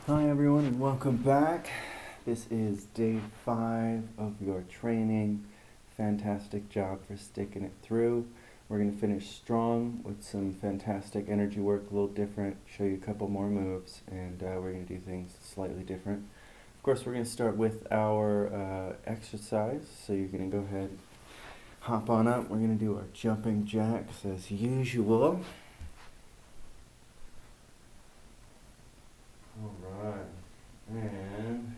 Hi everyone and welcome back. This is day 5 of your training. Fantastic job for sticking it through. We're going to finish strong with some fantastic energy work, a little different, show you a couple more moves, and we're going to do things slightly different. Of course, we're going to start with our exercise, so you're going to go ahead, hop on up. We're going to do our jumping jacks as usual. Alright, and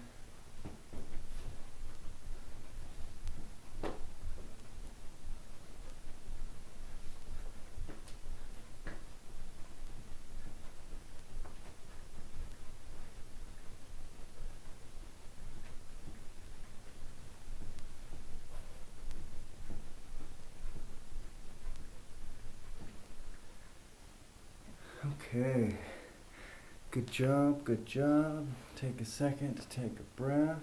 okay. Good job, good job. Take a second to take a breath.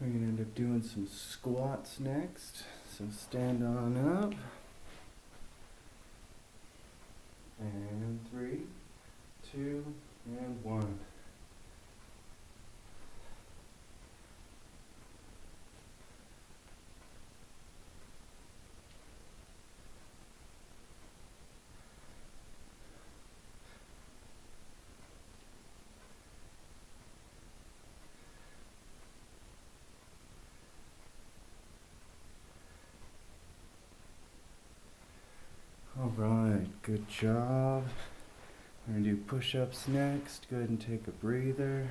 We're going to end up doing some squats next. So stand on up. And 3, 2, and 1. Alright, good job. We're going to do push-ups next. Go ahead and take a breather.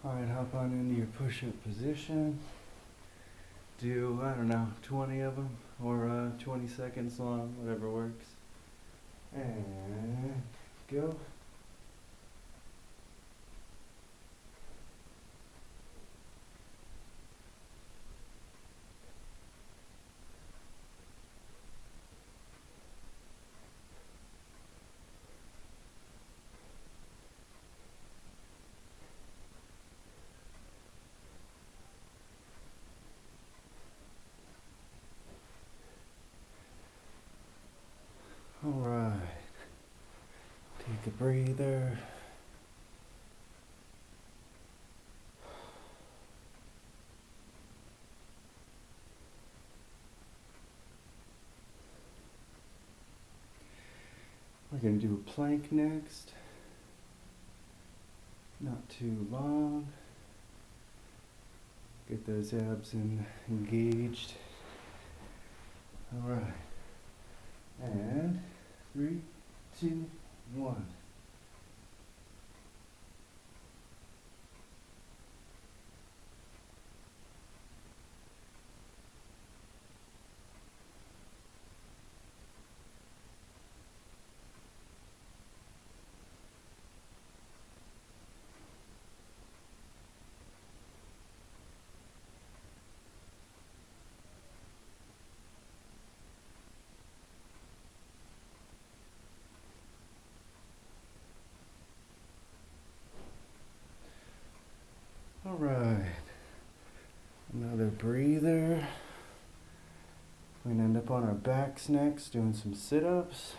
Alright, hop on into your push-up position. Do, 20 of them, or 20 seconds long, whatever works. And go. Alright. Take a breather. We're going to do a plank next. Not too long. Get those abs engaged. Alright. And 3, 2, 1. Alright, another breather. We're going to end up on our backs next, doing some sit-ups.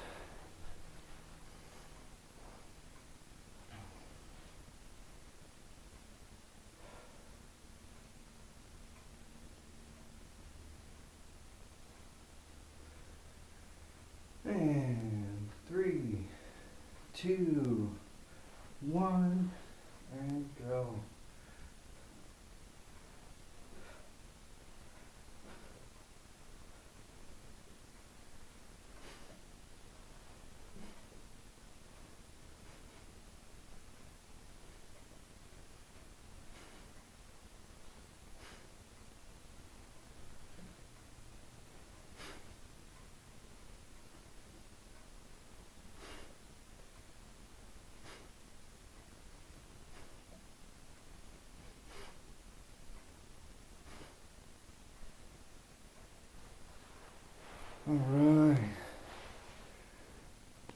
And 3, 2, 1, and go.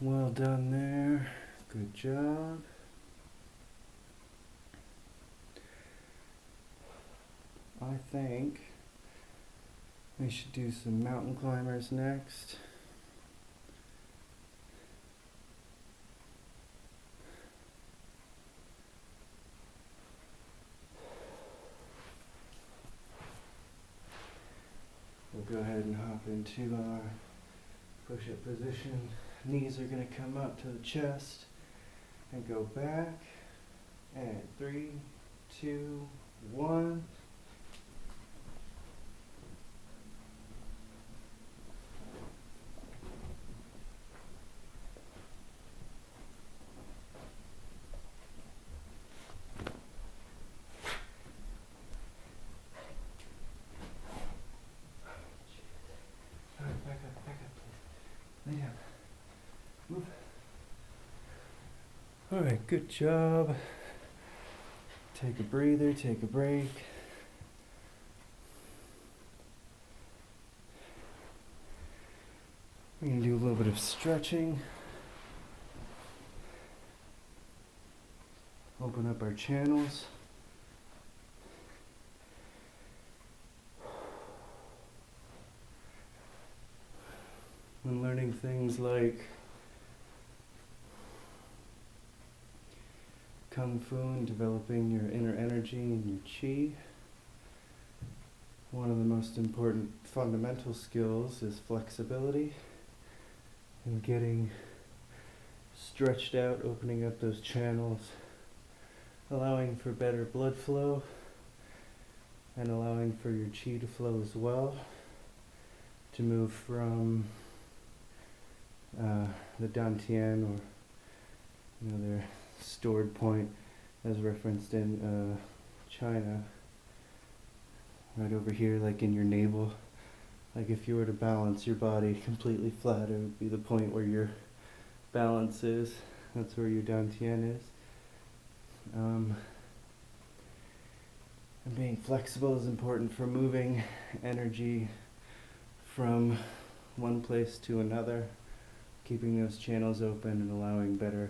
Well done there. Good job. I think we should do some mountain climbers next. We'll go ahead and hop into our push-up position. Knees are going to come up to the chest and go back. And 3, 2, 1. Lay down. Move. Alright, good job. Take a breather, take a break. We're going to do a little bit of stretching. Open up our channels. When learning things like Kung Fu and developing your inner energy and your chi, one of the most important fundamental skills is flexibility and getting stretched out, opening up those channels, allowing for better blood flow and allowing for your chi to flow as well, to move from the Dantian, or their stored point as referenced in China, right over here, like in your navel. Like if you were to balance your body completely flat, it would be the point where your balance is. That's where your Dantian is. And being flexible is important for moving energy from one place to another, keeping those channels open and allowing better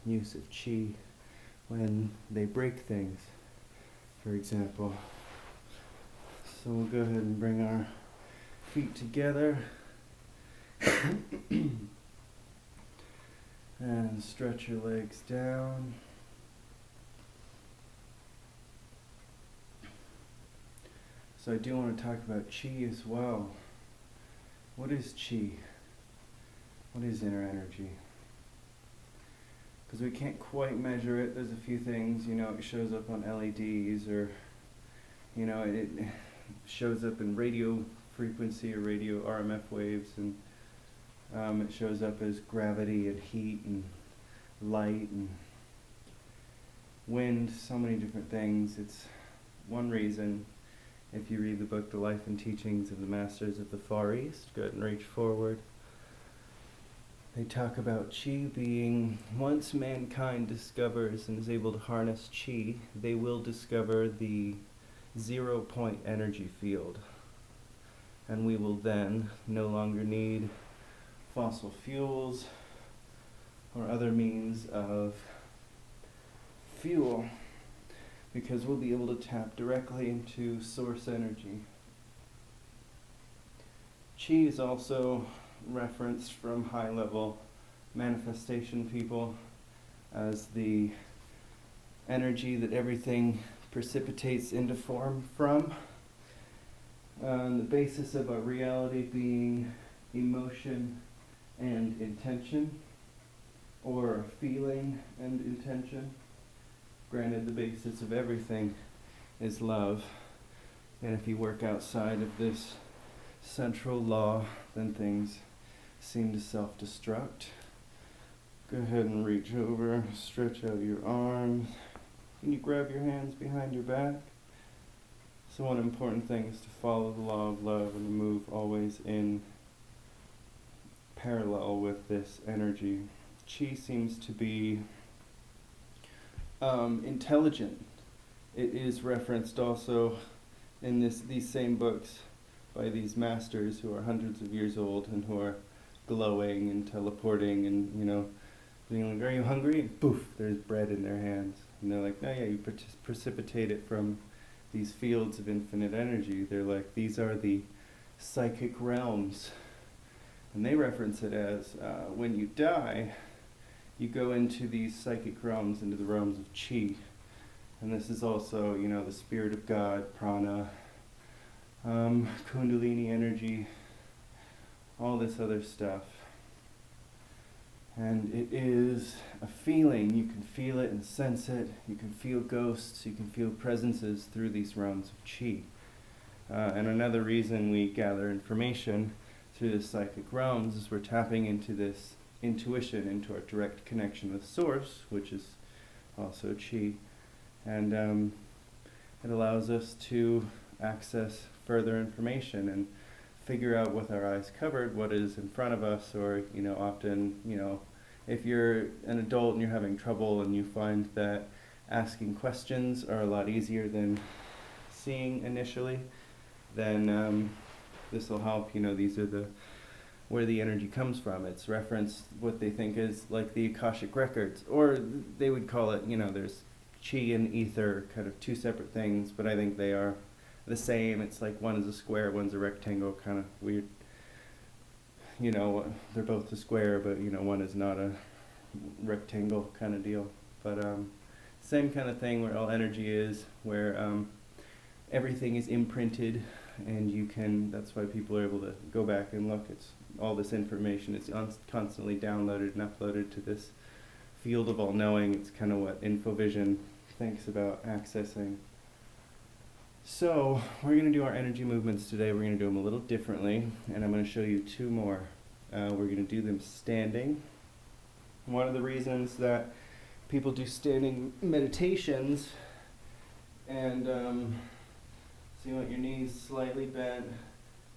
use of chi when they break things, for example. So we'll go ahead and bring our feet together and stretch your legs down. So I do want to talk about chi as well. What is chi? What is inner energy? Because we can't quite measure it. There's a few things, it shows up on LEDs, or, it shows up in radio frequency or radio RMF waves, and it shows up as gravity and heat and light and wind, so many different things. It's one reason, if you read the book The Life and Teachings of the Masters of the Far East, go ahead and reach forward. They talk about chi being, once mankind discovers and is able to harness chi, they will discover the 0-point energy field. And we will then no longer need fossil fuels or other means of fuel, because we'll be able to tap directly into source energy. Chi is also referenced from high-level manifestation people as the energy that everything precipitates into form from. The basis of our reality being emotion and intention, or feeling and intention. Granted, the basis of everything is love, and if you work outside of this central law, then things seem to self-destruct. Go ahead and reach over, stretch out your arms. Can you grab your hands behind your back? So one important thing is to follow the law of love and to move always in parallel with this energy. Chi seems to be intelligent. It is referenced also in these same books by these masters who are hundreds of years old and who are glowing and teleporting and, being like, are you hungry? And poof, there's bread in their hands. And they're like, no, yeah, you precipitate it from these fields of infinite energy. They're like, these are the psychic realms. And they reference it as when you die, you go into these psychic realms, into the realms of chi. And this is also, the spirit of God, prana, kundalini energy, all this other stuff. And it is a feeling. You can feel it and sense it. You can feel ghosts. You can feel presences through these realms of chi. And another reason we gather information through the psychic realms is we're tapping into this intuition, into our direct connection with Source, which is also chi. And it allows us to access further information and figure out with our eyes covered what is in front of us, or often if you're an adult and you're having trouble and you find that asking questions are a lot easier than seeing initially, then this will help. These are where the energy comes from. It's referenced what they think is like the Akashic records, or they would call it, there's chi and ether, kind of two separate things, but I think they are the same. It's like one is a square, one's a rectangle, kind of weird. They're both a square, but one is not a rectangle kind of deal. But same kind of thing where all energy is, where everything is imprinted, and that's why people are able to go back and look. It's all this information is constantly downloaded and uploaded to this field of all knowing. It's kind of what InfoVision thinks about accessing. So we're going to do our energy movements today. We're going to do them a little differently, and I'm going to show you two more. We're going to do them standing. One of the reasons that people do standing meditations, and so you want your knees slightly bent,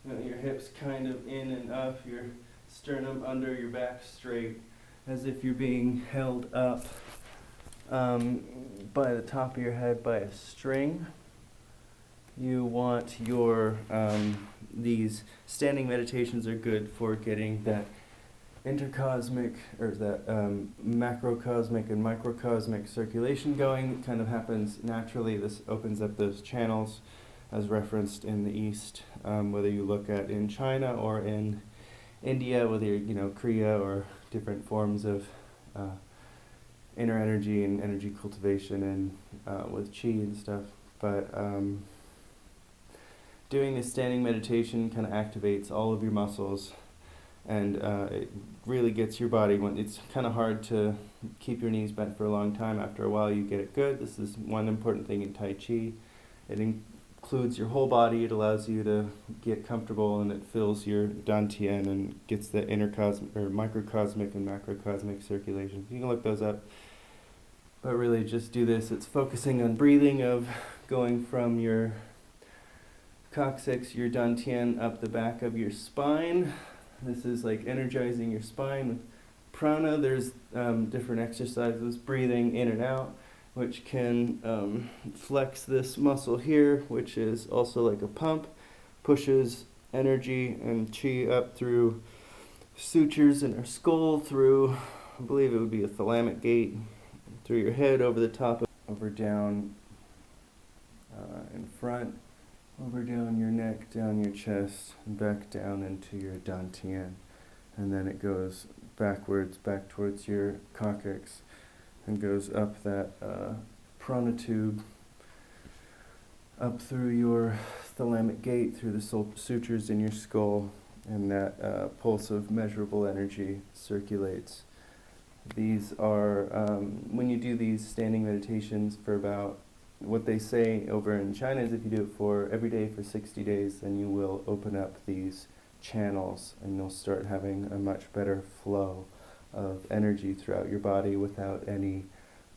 you want your hips kind of in and up, your sternum under, your back straight, as if you're being held up by the top of your head by a string. You want your, these standing meditations are good for getting that intercosmic, or that macrocosmic and microcosmic circulation going. It kind of happens naturally. This opens up those channels as referenced in the East, whether you look at in China or in India, whether you're, Kriya or different forms of inner energy and energy cultivation and with chi and stuff. But doing this standing meditation kind of activates all of your muscles, and it really gets your body, when it's kind of hard to keep your knees bent for a long time. After a while you get it good. This is one important thing in Tai Chi. It includes your whole body. It allows you to get comfortable, and it fills your dantian and gets the microcosmic and macrocosmic circulation. You can look those up. But really just do this. It's focusing on breathing, of going from your coccyx, your dantian, up the back of your spine. This is like energizing your spine with prana. There's different exercises, breathing in and out, which can flex this muscle here, which is also like a pump, pushes energy and chi up through sutures in our skull, through, I believe it would be a thalamic gate, through your head, over the top, over down in front, over down your neck, down your chest, and back down into your dantian. And then it goes backwards, back towards your coccyx, and goes up that prana tube, up through your thalamic gate, through the sutures in your skull, and that pulse of measurable energy circulates. These are, when you do these standing meditations for about, what they say over in China is if you do it for every day for 60 days, then you will open up these channels and you'll start having a much better flow of energy throughout your body without any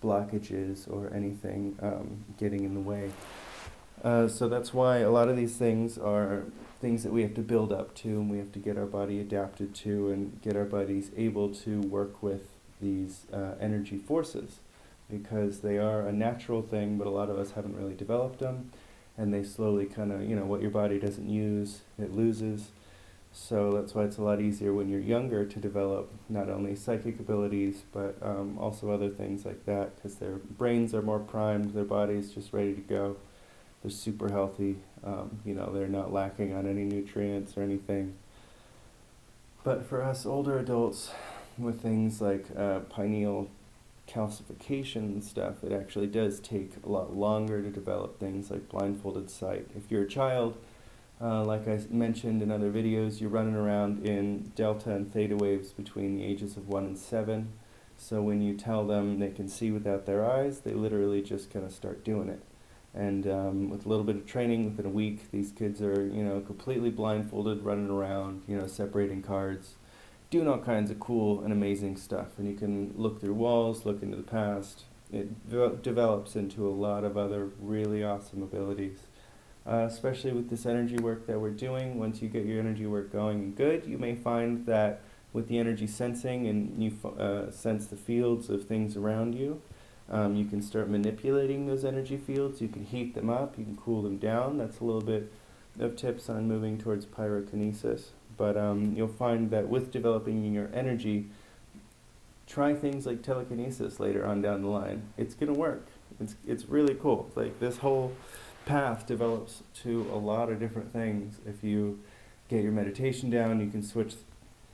blockages or anything getting in the way. So that's why a lot of these things are things that we have to build up to, and we have to get our body adapted to, and get our bodies able to work with these energy forces, because they are a natural thing, but a lot of us haven't really developed them, and they slowly kind of, what your body doesn't use, it loses. So that's why it's a lot easier when you're younger to develop not only psychic abilities, but also other things like that, because their brains are more primed, their body's just ready to go. They're super healthy. They're not lacking on any nutrients or anything. But for us older adults, with things like pineal calcification and stuff, it actually does take a lot longer to develop things like blindfolded sight. If you're a child, like I mentioned in other videos, you're running around in delta and theta waves between the ages of 1 and 7. So when you tell them they can see without their eyes, they literally just kind of start doing it. And with a little bit of training, within a week, these kids are, completely blindfolded, running around, separating cards, doing all kinds of cool and amazing stuff. And you can look through walls, look into the past. It develops into a lot of other really awesome abilities. Especially with this energy work that we're doing. Once you get your energy work going and good, you may find that with the energy sensing and you sense the fields of things around you, you can start manipulating those energy fields. You can heat them up, you can cool them down. That's a little bit of tips on moving towards pyrokinesis. But you'll find that with developing your energy, try things like telekinesis later on down the line. It's going to work. It's really cool. Like, this whole path develops to a lot of different things. If you get your meditation down, you can switch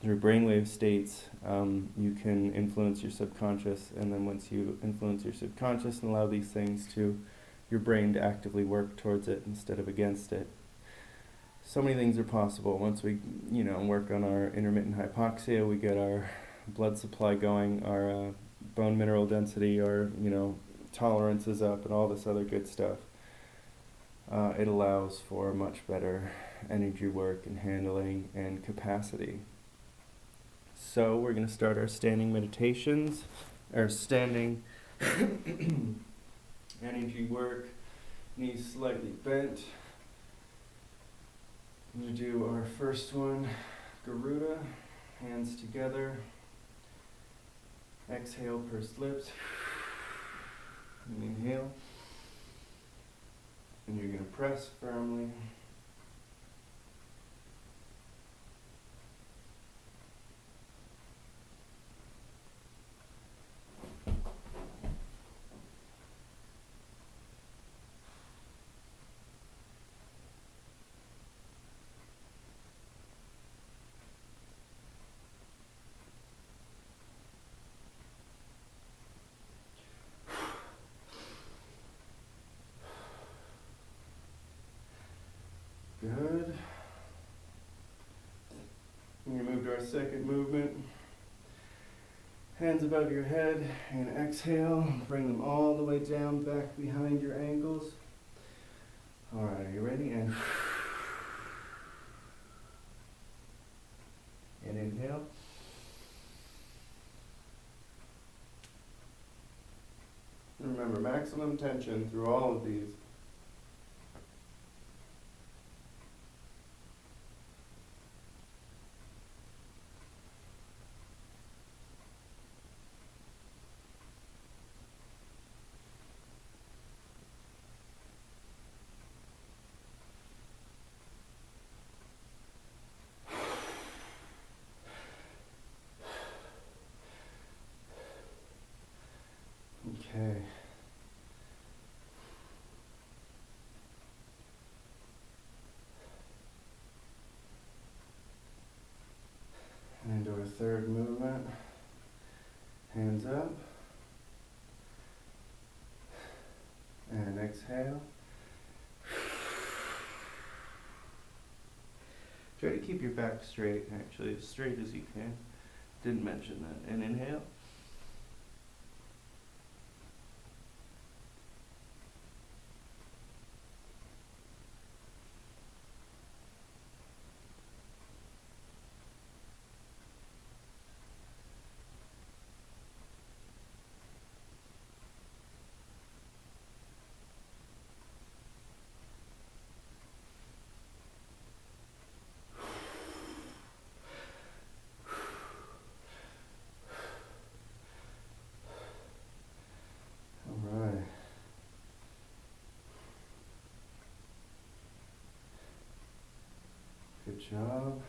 through brainwave states. You can influence your subconscious, and then once you influence your subconscious and allow these things to your brain to actively work towards it instead of against it, so many things are possible. Once we work on our intermittent hypoxia, we get our blood supply going, our bone mineral density, our tolerance is up, and all this other good stuff. It allows for much better energy work and handling and capacity. So we're going to start our standing meditations, our standing energy work, knees slightly bent. I'm going to do our first one, Garuda, hands together. Exhale, pursed lips. And inhale. And you're going to press firmly. Good. We moved our second movement. Hands above your head, and exhale. Bring them all the way down, back behind your ankles. All right, are you ready? And inhale. And remember, maximum tension through all of these. Okay. And our third movement. Hands up. And exhale. Try to keep your back straight, actually, as straight as you can. Didn't mention that. And inhale. Good job.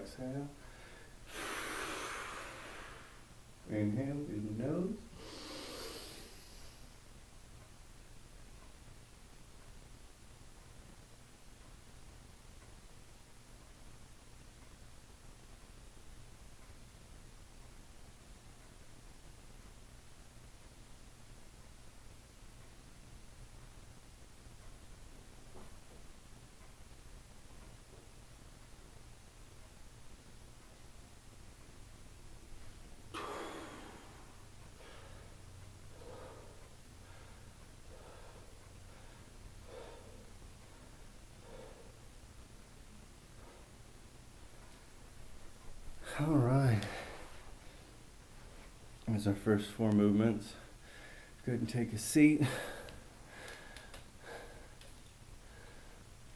exhale. Inhale through the nose. All right. That's our first 4 movements. Go ahead and take a seat.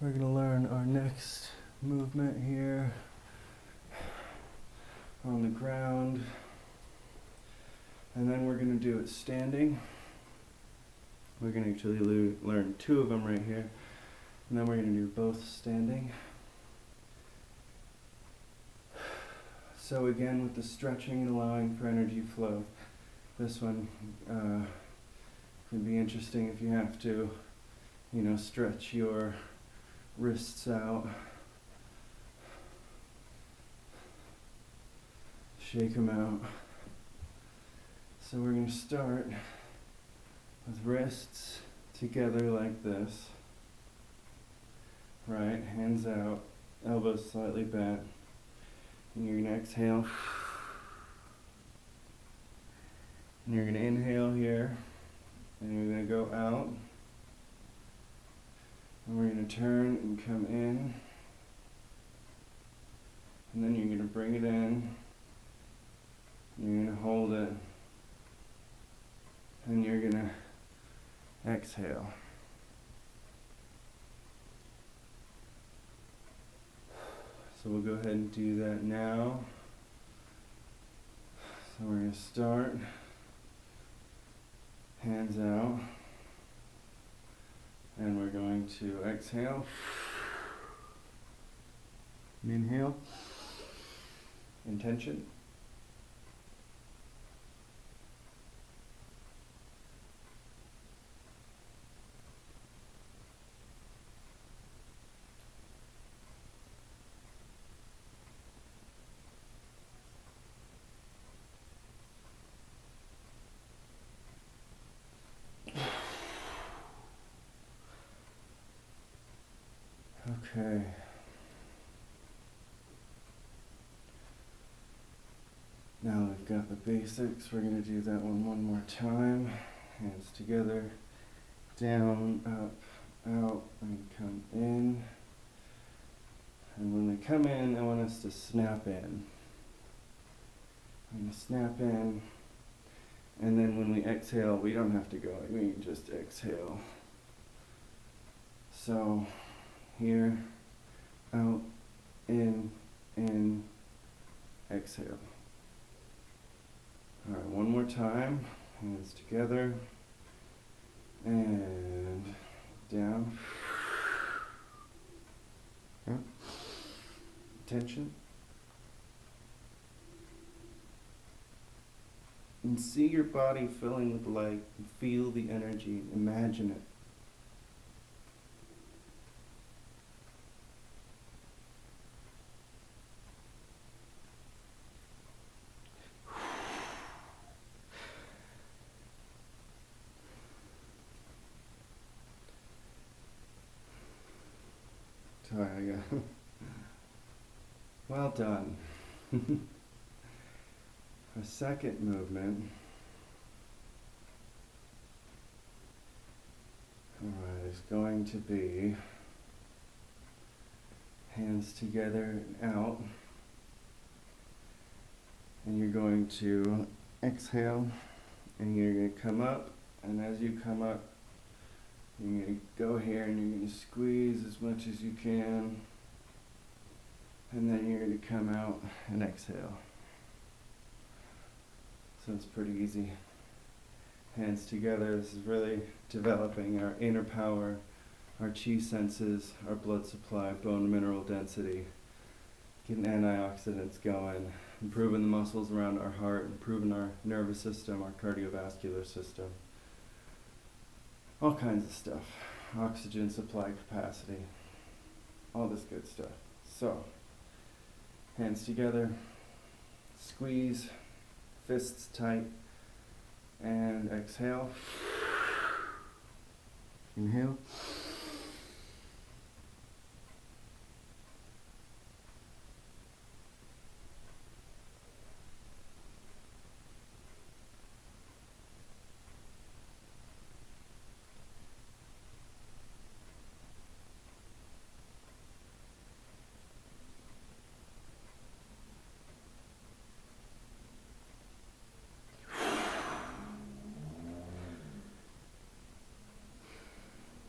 We're going to learn our next movement here on the ground. And then we're going to do it standing. We're going to actually learn 2 of them right here. And then we're going to do both standing. So again, with the stretching and allowing for energy flow, this one can be interesting if you have to, stretch your wrists out, shake them out. So we're going to start with wrists together like this, right? Hands out, elbows slightly bent. And you're going to exhale. And you're going to inhale here. And you're going to go out. And we're going to turn and come in. And then you're going to bring it in. And you're going to hold it. And you're going to exhale. So we'll go ahead and do that now. So we're going to start. Hands out. And we're going to exhale. Inhale. Intention. Okay. Now we've got the basics. We're going to do that one more time. Hands together, down, up, out, and come in. And when we come in, I want us to snap in. I'm going to snap in. And then when we exhale, we don't have to go. We can just exhale. So here, out, in, exhale. All right, one more time. Hands together. And down. Up. Tension. And see your body filling with light. Feel the energy. Imagine it. Sorry, well done. A second movement. Alright, is going to be hands together and out. And you're going to exhale and you're going to come up, and as you come up, you're going to go here and you're going to squeeze as much as you can, and then you're going to come out and exhale. So it's pretty easy. Hands together. This is really developing our inner power, our chi senses, our blood supply, bone mineral density. getting antioxidants going, improving the muscles around our heart, improving our nervous system, our cardiovascular system, all kinds of stuff, oxygen supply capacity, all this good stuff. So, hands together, squeeze, fists tight, and exhale. Inhale.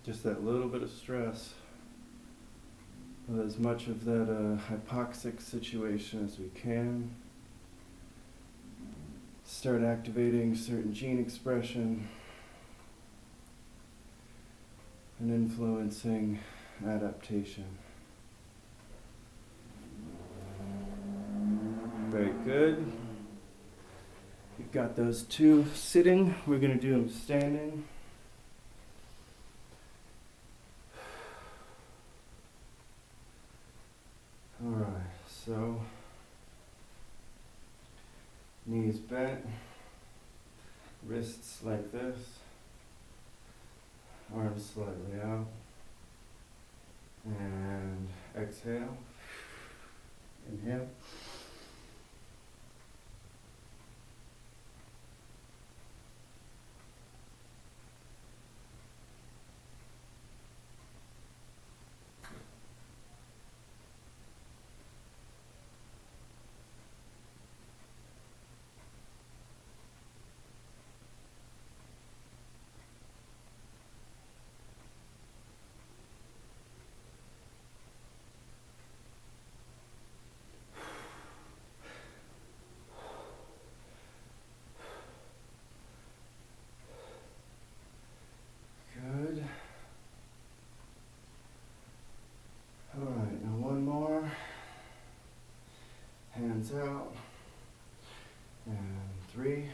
Just that little bit of stress, with as much of that hypoxic situation as we can. Start activating certain gene expression and influencing adaptation. Very good. You've got those two sitting. We're going to do them standing. Alright, so knees bent, wrists like this, arms slightly out, and exhale, inhale. Good. Alright, now one more. Hands out. And 3,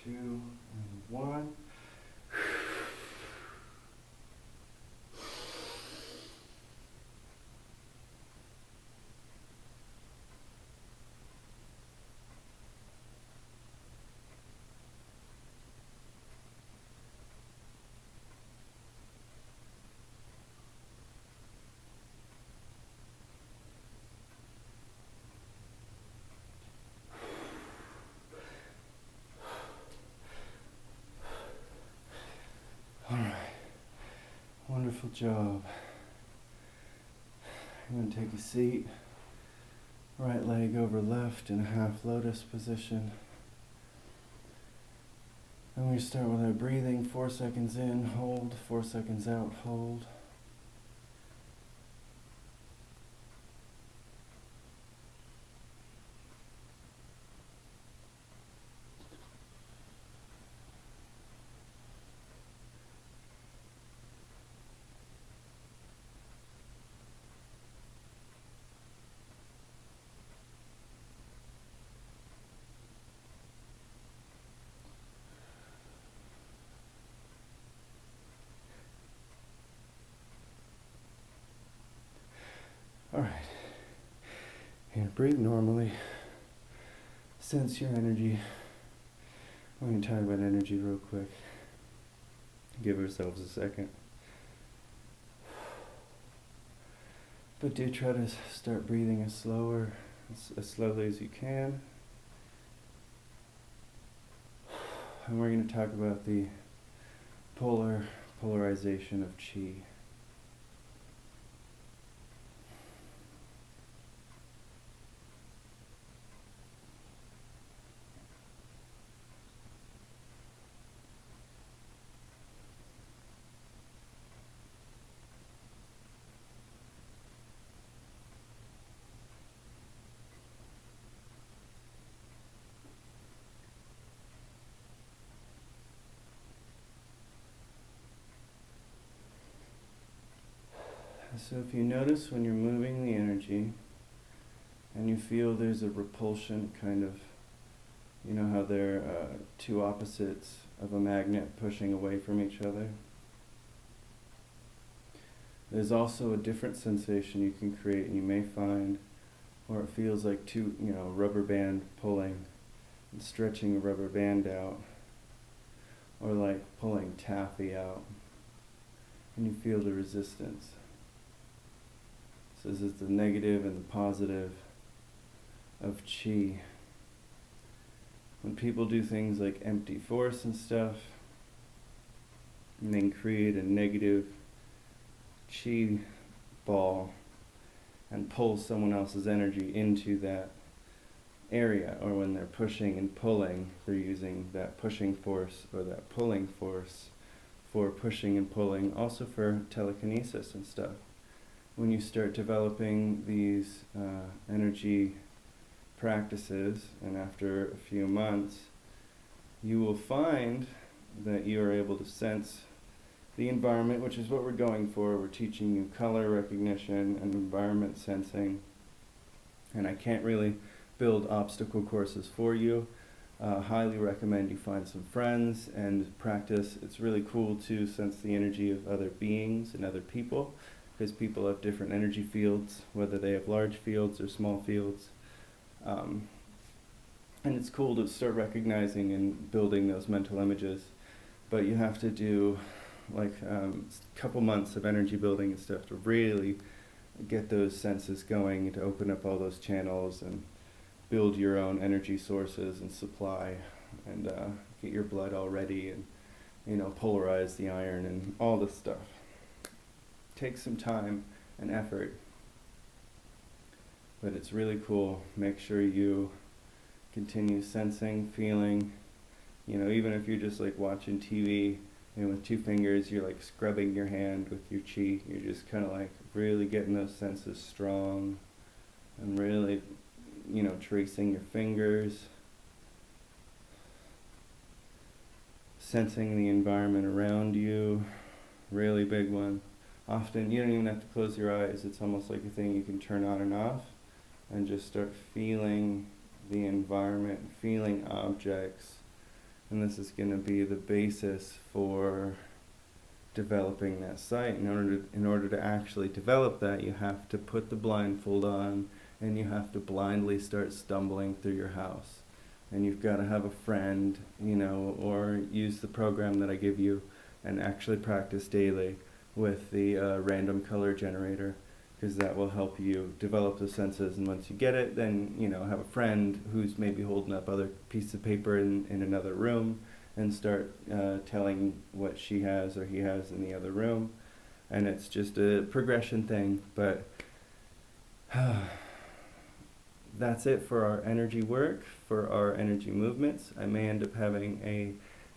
2, and 1. Wonderful job. You're going to take a seat. Right leg over left in a half lotus position. And we start with our breathing. 4 seconds in, hold. 4 seconds out, hold. Alright, and breathe normally. Sense your energy. We're going to talk about energy real quick. Give ourselves a second. But do try to start breathing as slowly as you can. And we're going to talk about the polarization of chi. So if you notice when you're moving the energy, and you feel there's a repulsion, kind of, you know how they're two opposites of a magnet pushing away from each other. There's also a different sensation you can create, and you may find, where it feels like two, rubber band pulling and stretching a rubber band out, or like pulling taffy out, and you feel the resistance. So this is the negative and the positive of chi. When people do things like empty force and stuff, and then create a negative chi ball and pull someone else's energy into that area, or when they're pushing and pulling, they're using that pushing force or that pulling force for pushing and pulling, also for telekinesis and stuff. When you start developing these energy practices, and after a few months, you will find that you are able to sense the environment, which is what we're going for. We're teaching you color recognition and environment sensing. And I can't really build obstacle courses for you. Highly recommend you find some friends and practice. It's really cool to sense the energy of other beings and other people, because people have different energy fields, whether they have large fields or small fields. And it's cool to start recognizing and building those mental images. But you have to do like a couple months of energy building and stuff to really get those senses going, to open up all those channels and build your own energy sources and supply, and get your blood all ready, and polarize the iron and all this stuff. Takes some time and effort, but it's really cool. Make sure you continue sensing, feeling, even if you're just like watching TV, with 2 fingers, you're like scrubbing your hand with your chi. You're just kind of like really getting those senses strong, and really, tracing your fingers, sensing the environment around you. Really big one. Often you don't even have to close your eyes. It's almost like a thing you can turn on and off, and just start feeling the environment, feeling objects. And this is going to be the basis for developing that sight. In order to actually develop that, you have to put the blindfold on, and you have to blindly start stumbling through your house. And you've got to have a friend, or use the program that I give you and actually practice daily with the random color generator, because that will help you develop the senses. And once you get it, then have a friend who's maybe holding up other pieces of paper in another room, and start telling what she has or he has in the other room. And it's just a progression thing, but that's it for our energy work, for our energy movements. I may end up having a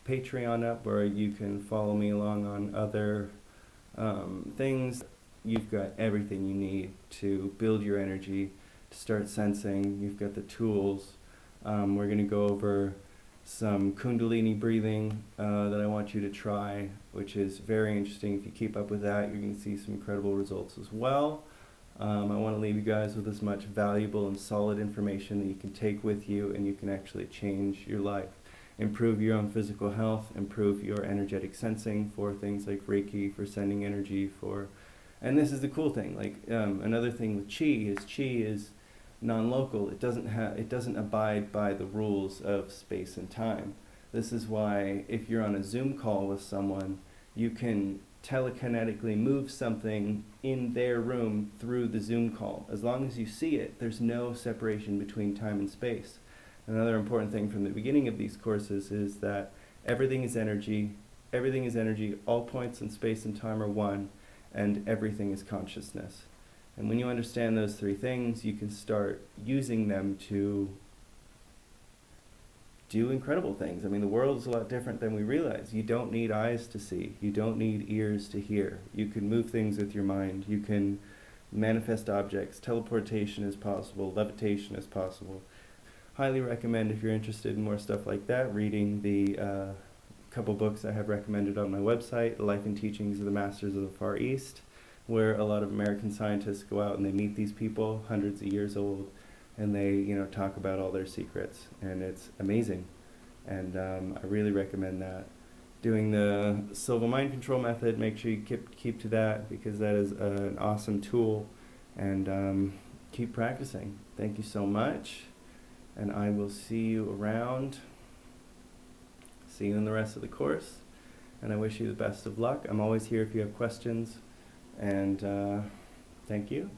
Patreon up where you can follow me along on other things. You've got everything you need to build your energy, to start sensing. You've got the tools. We're going to go over some Kundalini breathing that I want you to try, which is very interesting. If you keep up with that, you're going to see some incredible results as well. I want to leave you guys with as much valuable and solid information that you can take with you, and you can actually change your life. Improve your own physical health, improve your energetic sensing for things like Reiki, for sending energy, and this is the cool thing. Like another thing with chi is non-local. It doesn't abide by the rules of space and time. This is why if you're on a Zoom call with someone, you can telekinetically move something in their room through the Zoom call. As long as you see it, there's no separation between time and space. Another important thing from the beginning of these courses is that everything is energy. Everything is energy. All points in space and time are one, and everything is consciousness. And when you understand those 3 things, you can start using them to do incredible things. I mean, the world is a lot different than we realize. You don't need eyes to see. You don't need ears to hear. You can move things with your mind. You can manifest objects. Teleportation is possible. Levitation is possible. Highly recommend, if you're interested in more stuff like that, reading the couple books I have recommended on my website, The Life and Teachings of the Masters of the Far East, where a lot of American scientists go out and they meet these people, hundreds of years old, and they, you know, talk about all their secrets, and it's amazing. And I really recommend that. Doing the Silva mind control method, make sure you keep to that, because that is an awesome tool. And keep practicing. Thank you so much, and I will see you around. See you in the rest of the course, and I wish you the best of luck. I'm always here if you have questions, and thank you.